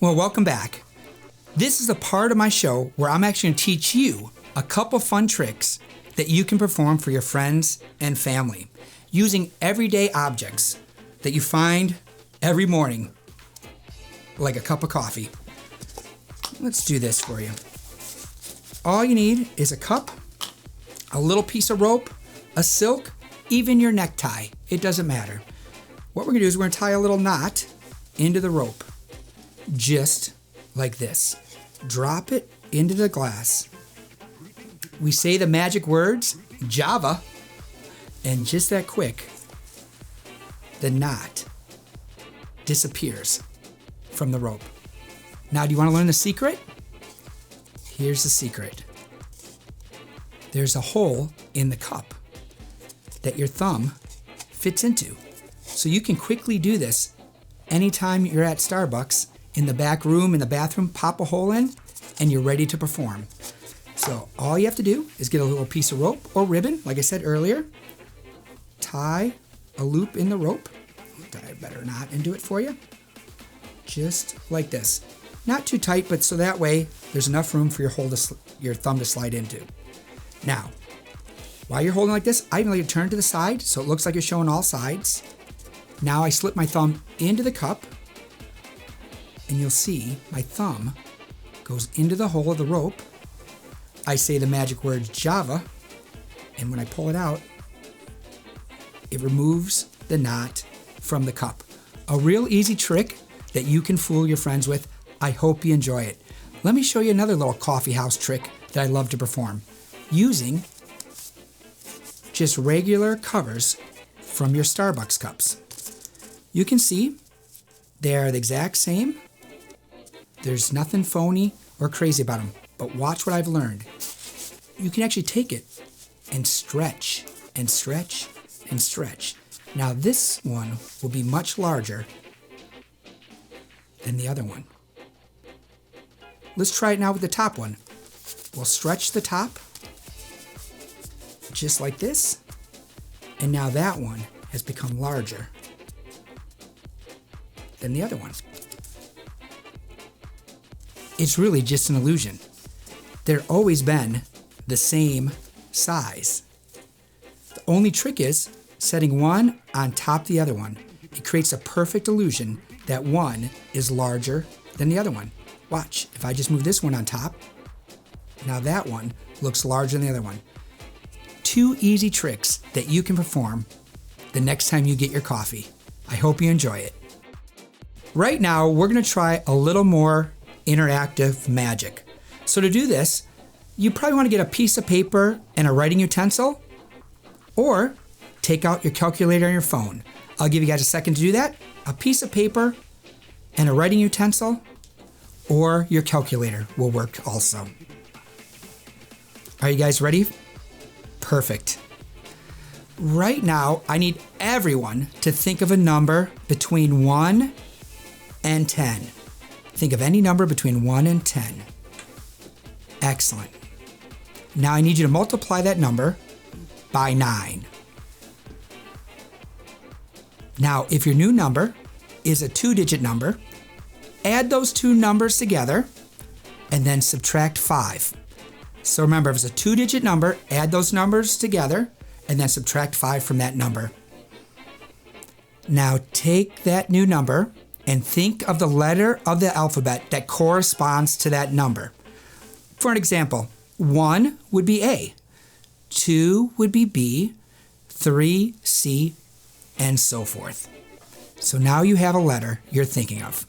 Well, welcome back. This is a part of my show where I'm actually going to teach you a couple fun tricks that you can perform for your friends and family using everyday objects that you find every morning, like a cup of coffee. Let's do this for you. All you need is a cup, a little piece of rope, a silk, even your necktie. It doesn't matter. What we're going to do is we're going to tie a little knot into the rope, just like this. Drop it into the glass. We say the magic words, Java, and just that quick, the knot disappears from the rope. Now, do you want to learn the secret? Here's the secret. There's a hole in the cup that your thumb fits into. So you can quickly do this anytime you're at Starbucks, in the back room, in the bathroom, pop a hole in, and you're ready to perform. So all you have to do is get a little piece of rope or ribbon, like I said earlier, tie a loop in the rope, tie a better knot and do it for you, just like this. Not too tight, but so that way there's enough room for your thumb to slide into. Now, while you're holding like this, I can let you turn to the side so it looks like you're showing all sides. Now I slip my thumb into the cup, and you'll see my thumb goes into the hole of the rope. I say the magic word Java, and when I pull it out, it removes the knot from the cup. A real easy trick that you can fool your friends with. I hope you enjoy it. Let me show you another little coffee house trick that I love to perform using just regular covers from your Starbucks cups. You can see they are the exact same. There's nothing phony or crazy about them, but watch what I've learned. You can actually take it and stretch and stretch and stretch. Now this one will be much larger than the other one. Let's try it now with the top one. We'll stretch the top just like this, and now that one has become larger than the other one. It's really just an illusion. They've always been the same size. The only trick is setting one on top of the other one. It creates a perfect illusion that one is larger than the other one. Watch, if I just move this one on top, now that one looks larger than the other one. Two easy tricks that you can perform the next time you get your coffee. I hope you enjoy it. Right now, we're going to try a little more interactive magic. So to do this, you probably want to get a piece of paper and a writing utensil, or take out your calculator on your phone. I'll give you guys a second to do that. A piece of paper and a writing utensil, or your calculator will work also. Are you guys ready? Perfect. Right now, I need everyone to think of a number between 1 and 10. Think of any number between 1 and 10. Excellent. Now I need you to multiply that number by 9. Now, if your new number is a 2-digit number, add those two numbers together and then subtract 5. So remember, if it's a 2-digit number, add those numbers together and then subtract 5 from that number. Now take that new number and think of the letter of the alphabet that corresponds to that number. For an example, 1 would be A, 2 would be B, 3, C, and so forth. So now you have a letter you're thinking of.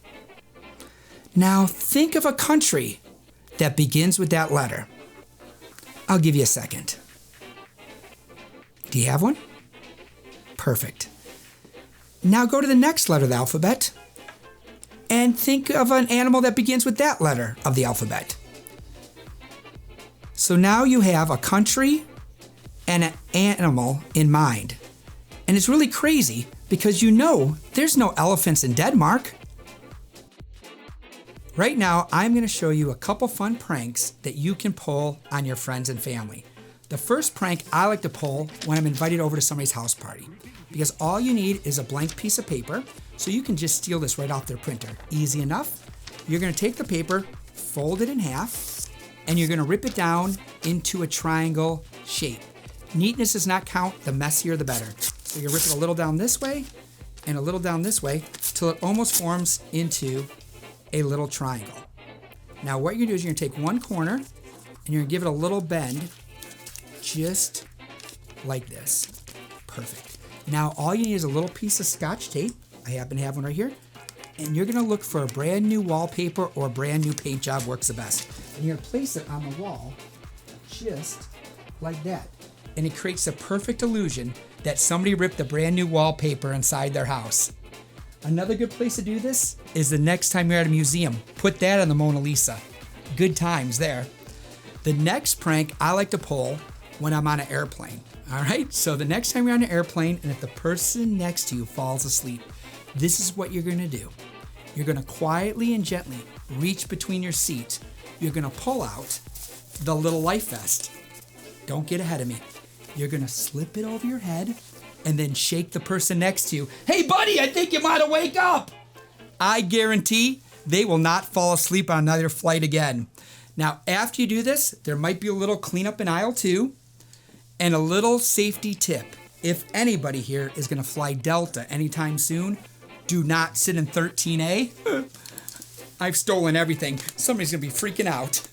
Now think of a country that begins with that letter. I'll give you a second. Do you have one? Perfect. Now go to the next letter of the alphabet and think of an animal that begins with that letter of the alphabet. So now you have a country and an animal in mind. And it's really crazy because you know there's no elephants in Denmark. Right now, I'm going to show you a couple fun pranks that you can pull on your friends and family. The first prank I like to pull when I'm invited over to somebody's house party, because all you need is a blank piece of paper, so you can just steal this right off their printer. Easy enough. You're gonna take the paper, fold it in half, and you're gonna rip it down into a triangle shape. Neatness does not count, the messier the better. So you rip it a little down this way and a little down this way till it almost forms into a little triangle. Now what you're gonna do is you're gonna take one corner and you're gonna give it a little bend, just like this. Perfect. Now all you need is a little piece of Scotch tape. I happen to have one right here. And you're gonna look for a brand new wallpaper or a brand new paint job works the best. And you're gonna place it on the wall, just like that. And it creates a perfect illusion that somebody ripped a brand new wallpaper inside their house. Another good place to do this is the next time you're at a museum. Put that on the Mona Lisa. Good times there. The next prank I like to pull when I'm on an airplane. All right, so the next time you're on an airplane and if the person next to you falls asleep, this is what you're gonna do. You're gonna quietly and gently reach between your seats. You're gonna pull out the little life vest. Don't get ahead of me. You're gonna slip it over your head and then shake the person next to you. Hey buddy, I think you might have wake up. I guarantee they will not fall asleep on another flight again. Now, after you do this, there might be a little cleanup in aisle 2 and a little safety tip. If anybody here is gonna fly Delta anytime soon, do not sit in 13A. I've stolen everything. Somebody's gonna be freaking out.